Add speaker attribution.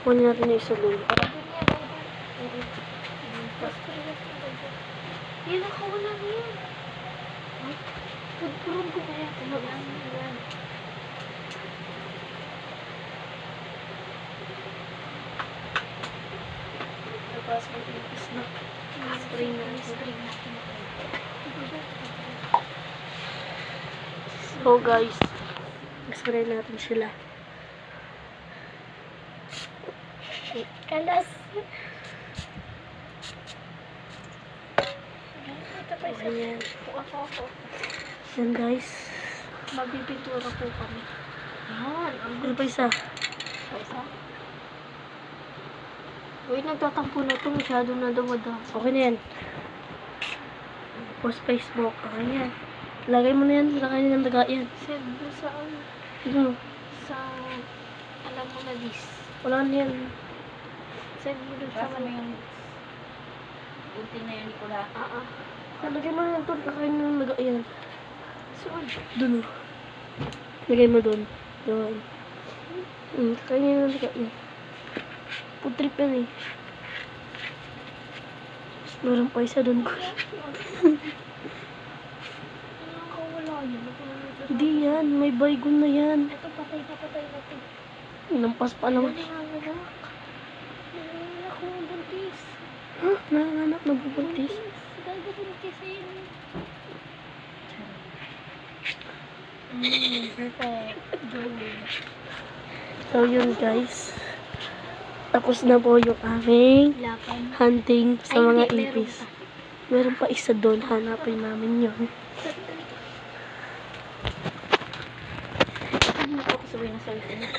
Speaker 1: Kunin natin yung isa doon.
Speaker 2: Yan, nakawala na yan. Pagpurong ko kaya talaga.
Speaker 1: Tapos mag-ipis na. Spray natin. So guys, spray natin sila.
Speaker 2: Kalas.
Speaker 1: Ayan.
Speaker 2: Ako.
Speaker 1: Yan guys.
Speaker 2: Magbibintura po kami. Yan.
Speaker 1: Ano pa isa?
Speaker 2: Isa? Uy, nagtatampo na ito. Masyadong na dumada.
Speaker 1: Okay na yan. Post Facebook. Okay na yan. Lagay mo na yan. Lagay na ng daga yan.
Speaker 2: Send mo sa
Speaker 1: Sino?
Speaker 2: sa alam mo na this.
Speaker 1: Wala na yan.
Speaker 2: Send mo dun sa
Speaker 3: yung ulti na yun, Nicola.
Speaker 1: Lagay mo na yan doon. Lagay na ng daga yan.
Speaker 2: Saan?
Speaker 1: Doon. Lagay mo doon. Doon. Lagay na ng daga yan. Food trip yan eh. Meron pa isa doon.
Speaker 2: Nakawala yun.
Speaker 1: Hindi yan. May baygon na yan.
Speaker 2: Ito, patay na ito.
Speaker 1: Inampas pa naman.
Speaker 2: Nanganganak. Nanganganak ko ang buntis.
Speaker 1: Ha? Nanganganak na bubuntis.
Speaker 2: Gago buntisin. Perfect.
Speaker 1: So yun guys. Tapos na po yung aming
Speaker 2: Laban.
Speaker 1: hunting sa
Speaker 2: Ay,
Speaker 1: mga
Speaker 2: hindi, meron
Speaker 1: ipis.
Speaker 2: pa.
Speaker 1: Meron pa isa doon. Hanapin namin yun.
Speaker 3: Ano ako sabay na sa ulti niya?